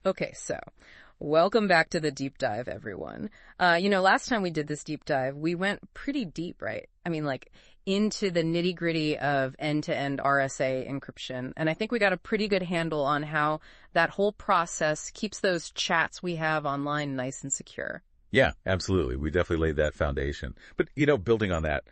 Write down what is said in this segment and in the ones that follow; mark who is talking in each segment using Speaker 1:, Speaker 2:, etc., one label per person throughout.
Speaker 1: Okay, so welcome back to the deep dive, everyone. Last time we did this deep dive, we went pretty deep, right? I mean, like into the nitty gritty of end-to-end RSA encryption. And I think we got a pretty good handle on how that whole process keeps those chats we have online nice and secure.
Speaker 2: Yeah, absolutely. We definitely laid that foundation. But, building on that,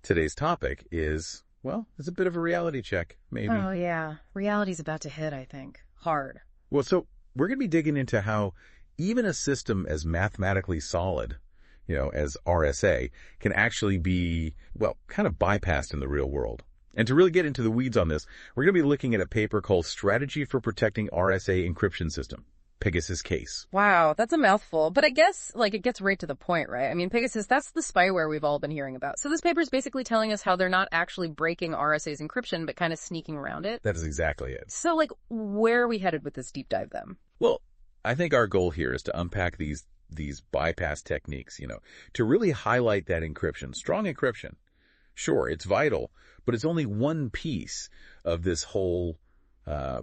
Speaker 2: today's topic is, well, it's a bit of a reality check, maybe.
Speaker 1: Oh, yeah. Reality's about to hit, I think. Hard.
Speaker 2: Well, so we're going to be digging into how even a system as mathematically solid, as RSA, can actually be, well, kind of bypassed in the real world. And to really get into the weeds on this, we're going to be looking at a paper called Strategy for Protecting RSA Encryption System, Pegasus Case.
Speaker 1: Wow, that's a mouthful. But I guess, it gets right to the point, right? I mean, Pegasus, that's the spyware we've all been hearing about. So this paper is basically telling us how they're not actually breaking RSA's encryption, but kind of sneaking around it.
Speaker 2: That is exactly it.
Speaker 1: So, where are we headed with this deep dive, then?
Speaker 2: Well, I think our goal here is to unpack these bypass techniques, to really highlight that encryption, strong encryption. Sure, it's vital, but it's only one piece of this whole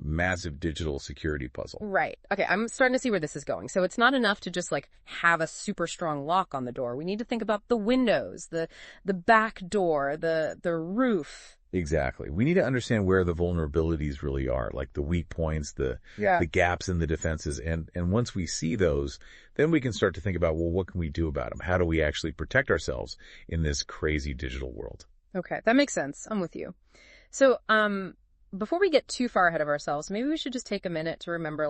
Speaker 2: massive digital security puzzle.
Speaker 1: Right. Okay, I'm starting to see where this is going. So it's not enough to just have a super strong lock on the door. We need to think about the windows, the back door, the roof.
Speaker 2: Exactly. We need to understand where the vulnerabilities really are, like the weak points, the gaps in the defenses. And once we see those, then we can start to think about, well, what can we do about them? How do we actually protect ourselves in this crazy digital world?
Speaker 1: Okay, that makes sense. I'm with you. So, before we get too far ahead of ourselves, maybe we should just take a minute to remember,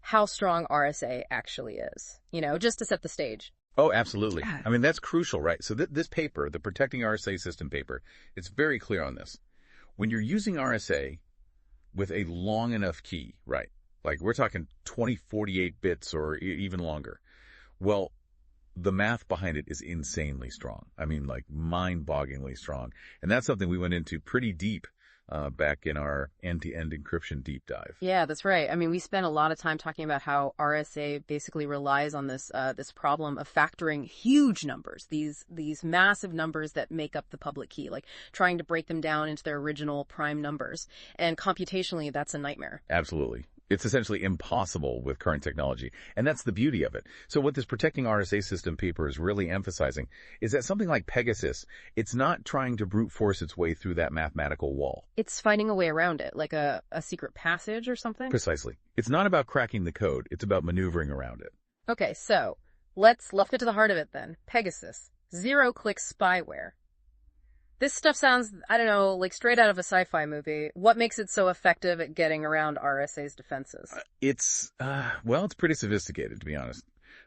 Speaker 1: how strong RSA actually is, just to set the stage.
Speaker 2: Oh, absolutely. I mean, that's crucial, right? So this paper, the Protecting RSA System paper, it's very clear on this. When you're using RSA with a long enough key, right? We're talking 2048 bits or even longer. Well, the math behind it is insanely strong. I mean, mind-bogglingly strong. And that's something we went into pretty deep back in our end-to-end encryption deep dive.
Speaker 1: Yeah, that's right. I mean, we spent a lot of time talking about how RSA basically relies on this problem of factoring huge numbers, these massive numbers that make up the public key, trying to break them down into their original prime numbers. And computationally, that's a nightmare.
Speaker 2: Absolutely. It's essentially impossible with current technology. And that's the beauty of it. So what this Protecting RSA System paper is really emphasizing is that something like Pegasus, it's not trying to brute force its way through that mathematical wall.
Speaker 1: It's finding a way around it, like a secret passage or something?
Speaker 2: Precisely. It's not about cracking the code. It's about maneuvering around it.
Speaker 1: Okay, so let's get to the heart of it then. Pegasus. Zero-click spyware. This stuff sounds, I don't know, straight out of a sci-fi movie. What makes it so effective at getting around RSA's defenses?
Speaker 2: It's pretty sophisticated, to be honest.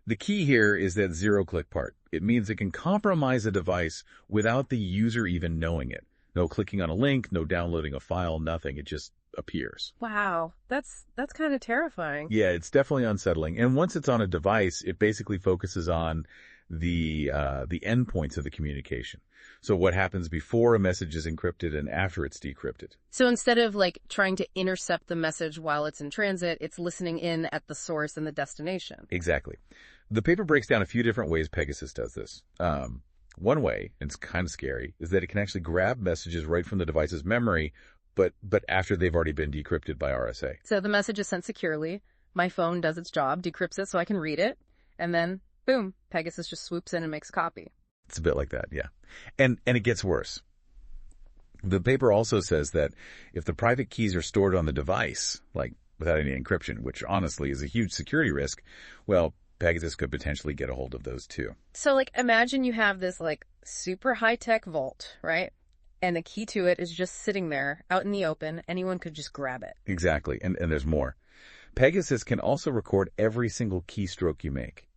Speaker 2: The key here is that zero-click part. It means it can compromise a device without the user even knowing it. No clicking on a link, no downloading a file, nothing. It just appears.
Speaker 1: Wow, that's kind of terrifying.
Speaker 2: Yeah, it's definitely unsettling. And once it's on a device, it basically focuses on the endpoints of the communication. So what happens before a message is encrypted and after it's decrypted.
Speaker 1: So instead of trying to intercept the message while it's in transit, it's listening in at the source and the destination.
Speaker 2: Exactly. The paper breaks down a few different ways Pegasus does this. One way, and it's kind of scary, is that it can actually grab messages right from the device's memory, but after they've already been decrypted by RSA.
Speaker 1: So the message is sent securely. My phone does its job, decrypts it so I can read it, and then boom, Pegasus just swoops in and makes a copy.
Speaker 2: It's a bit like that, yeah. And it gets worse. The paper also says that if the private keys are stored on the device, without any encryption, which honestly is a huge security risk, well, Pegasus could potentially get a hold of those too.
Speaker 1: So imagine you have this super high-tech vault, right? And the key to it is just sitting there out in the open. Anyone could just grab it.
Speaker 2: Exactly. And there's more. Pegasus can also record every single keystroke you make.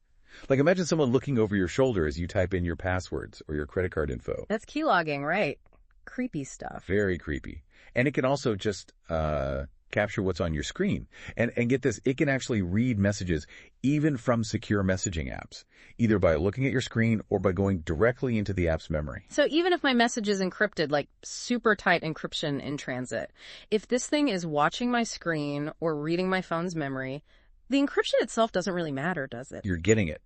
Speaker 2: Imagine someone looking over your shoulder as you type in your passwords or your credit card info.
Speaker 1: That's keylogging, right? Creepy stuff.
Speaker 2: Very creepy. And it can also just capture what's on your screen. And get this, it can actually read messages even from secure messaging apps, either by looking at your screen or by going directly into the app's memory.
Speaker 1: So even if my message is encrypted, super tight encryption in transit, if this thing is watching my screen or reading my phone's memory, the encryption itself doesn't really matter, does it?
Speaker 2: You're getting it.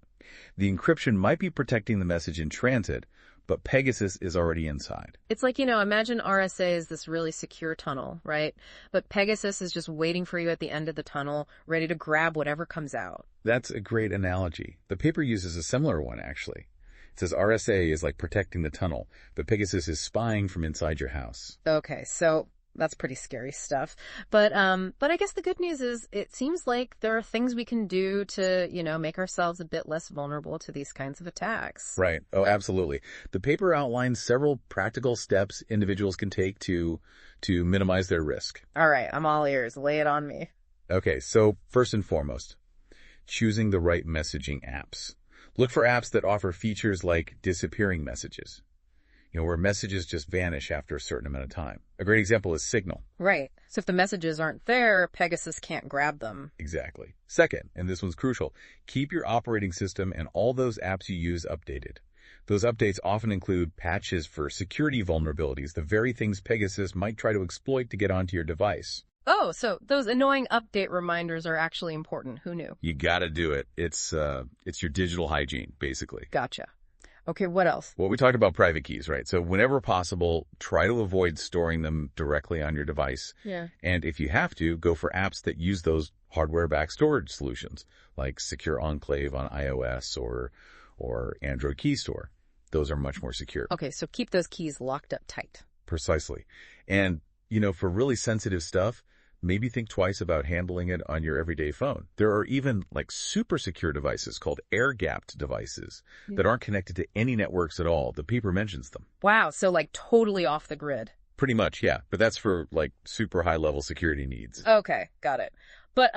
Speaker 2: The encryption might be protecting the message in transit, but Pegasus is already inside.
Speaker 1: It's like, imagine RSA is this really secure tunnel, right? But Pegasus is just waiting for you at the end of the tunnel, ready to grab whatever comes out.
Speaker 2: That's a great analogy. The paper uses a similar one, actually. It says RSA is like protecting the tunnel, but Pegasus is spying from inside your house.
Speaker 1: Okay, so that's pretty scary stuff. But I guess the good news is it seems like there are things we can do to, make ourselves a bit less vulnerable to these kinds of attacks.
Speaker 2: Right. Oh, absolutely. The paper outlines several practical steps individuals can take to minimize their risk.
Speaker 1: All right, I'm all ears. Lay it on me.
Speaker 2: Okay, so first and foremost, choosing the right messaging apps. Look for apps that offer features like disappearing messages, where messages just vanish after a certain amount of time. A great example is Signal.
Speaker 1: Right. So if the messages aren't there, Pegasus can't grab them.
Speaker 2: Exactly. Second, and this one's crucial, keep your operating system and all those apps you use updated. Those updates often include patches for security vulnerabilities, the very things Pegasus might try to exploit to get onto your device.
Speaker 1: Oh, so those annoying update reminders are actually important. Who knew?
Speaker 2: You gotta do it. It's your digital hygiene, basically.
Speaker 1: Gotcha. Okay, what else?
Speaker 2: Well, we talked about private keys, right? So whenever possible, try to avoid storing them directly on your device.
Speaker 1: Yeah.
Speaker 2: And if you have to, go for apps that use those hardware-backed storage solutions, like Secure Enclave on iOS or Android Key Store. Those are much more secure.
Speaker 1: Okay, so keep those keys locked up tight.
Speaker 2: Precisely. And, for really sensitive stuff, maybe think twice about handling it on your everyday phone. There are even super secure devices called air-gapped devices that aren't connected to any networks at all. The paper mentions them.
Speaker 1: Wow, so totally off the grid.
Speaker 2: Pretty much, yeah. But that's for super high-level security needs.
Speaker 1: Okay, got it. But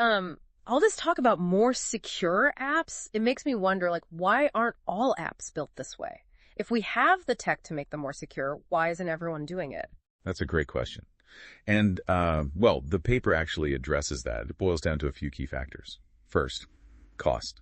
Speaker 1: all this talk about more secure apps, it makes me wonder why aren't all apps built this way? If we have the tech to make them more secure, why isn't everyone doing it?
Speaker 2: That's a great question. And, the paper actually addresses that. It boils down to a few key factors. First, cost.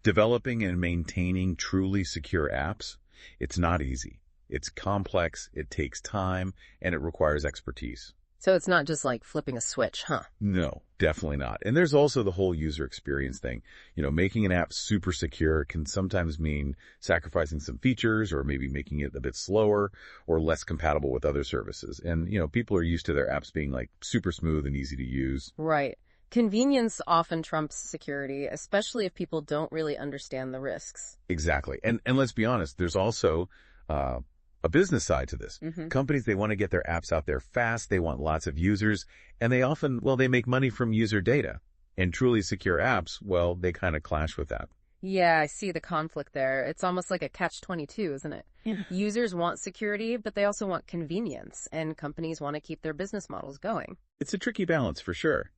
Speaker 2: Developing and maintaining truly secure apps, it's not easy. It's complex, it takes time, and it requires expertise.
Speaker 1: So it's not just flipping a switch, huh?
Speaker 2: No, definitely not. And there's also the whole user experience thing. Making an app super secure can sometimes mean sacrificing some features or maybe making it a bit slower or less compatible with other services. And, people are used to their apps being super smooth and easy to use.
Speaker 1: Right. Convenience often trumps security, especially if people don't really understand the risks.
Speaker 2: Exactly. And let's be honest, there's also a business side to this.
Speaker 1: Mm-hmm.
Speaker 2: Companies, they want to get their apps out there fast. They want lots of users, and they often, they make money from user data. And truly secure apps, they kind of clash with that.
Speaker 1: Yeah, I see the conflict there. It's almost like a catch-22, isn't it? Yeah. Users want security, but they also want convenience, and companies want to keep their business models going.
Speaker 2: It's a tricky balance for sure.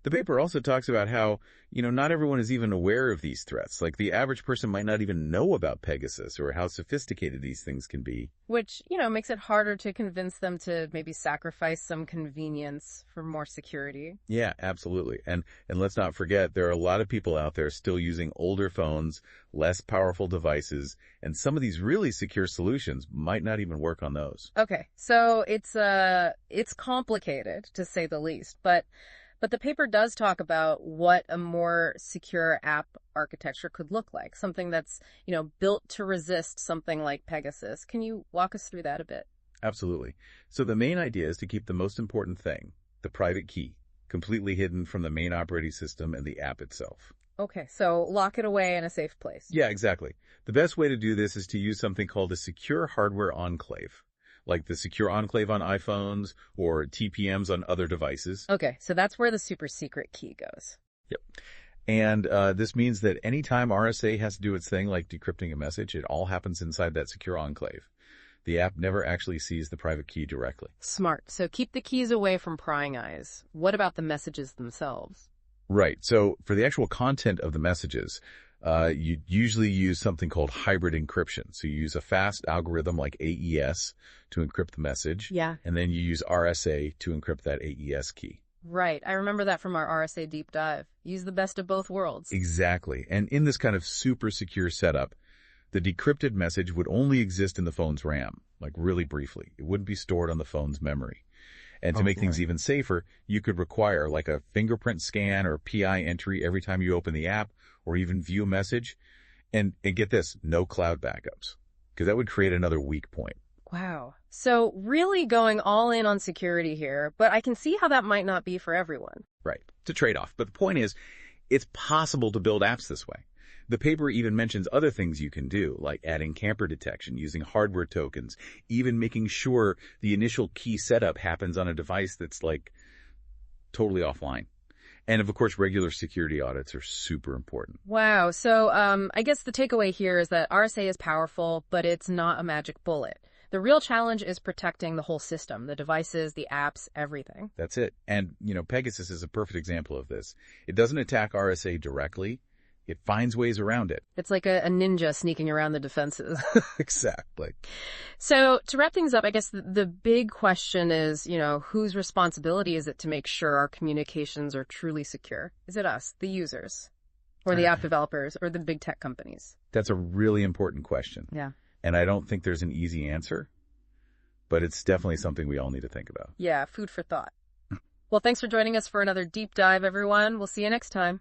Speaker 2: The paper also talks about how, not everyone is even aware of these threats. The average person might not even know about Pegasus or how sophisticated these things can be.
Speaker 1: Which, makes it harder to convince them to maybe sacrifice some convenience for more security.
Speaker 2: Yeah, absolutely. And let's not forget, there are a lot of people out there still using older phones, less powerful devices, and some of these really secure solutions might not even work on those.
Speaker 1: Okay, so it's complicated, to say the least, But the paper does talk about what a more secure app architecture could look like, something that's, built to resist something like Pegasus. Can you walk us through that a bit?
Speaker 2: Absolutely. So the main idea is to keep the most important thing, the private key, completely hidden from the main operating system and the app itself.
Speaker 1: Okay, so lock it away in a safe place.
Speaker 2: Yeah, exactly. The best way to do this is to use something called a secure hardware enclave, like the Secure Enclave on iPhones or TPMs on other devices.
Speaker 1: Okay, so that's where the super secret key goes.
Speaker 2: Yep. And this means that anytime RSA has to do its thing, like decrypting a message, it all happens inside that Secure Enclave. The app never actually sees the private key directly.
Speaker 1: Smart. So keep the keys away from prying eyes. What about the messages themselves?
Speaker 2: Right. So for the actual content of the messages, you usually use something called hybrid encryption. So you use a fast algorithm like AES to encrypt the message.
Speaker 1: Yeah.
Speaker 2: And then you use RSA to encrypt that AES key.
Speaker 1: Right. I remember that from our RSA deep dive. Use the best of both worlds.
Speaker 2: Exactly. And in this kind of super secure setup, the decrypted message would only exist in the phone's RAM, really briefly. It wouldn't be stored on the phone's memory. And to make things even safer, you could require a fingerprint scan or PI entry every time you open the app or even view a message. And get this, no cloud backups. because that would create another weak point.
Speaker 1: Wow. So really going all in on security here, but I can see how that might not be for everyone.
Speaker 2: Right. It's a trade-off. But the point is, it's possible to build apps this way. The paper even mentions other things you can do, like adding camper detection, using hardware tokens, even making sure the initial key setup happens on a device that's like totally offline. And of course, regular security audits are super important.
Speaker 1: Wow. So I guess the takeaway here is that RSA is powerful, but it's not a magic bullet. The real challenge is protecting the whole system, the devices, the apps, everything.
Speaker 2: That's it. And, Pegasus is a perfect example of this. It doesn't attack RSA directly. It finds ways around it.
Speaker 1: It's like a ninja sneaking around the defenses.
Speaker 2: Exactly.
Speaker 1: So to wrap things up, I guess the big question is, whose responsibility is it to make sure our communications are truly secure? Is it us, the users, or the app developers, or the big tech companies?
Speaker 2: That's a really important question.
Speaker 1: Yeah.
Speaker 2: And I don't think there's an easy answer, but it's definitely something we all need to think about.
Speaker 1: Yeah, food for thought. Well, thanks for joining us for another deep dive, everyone. We'll see you next time.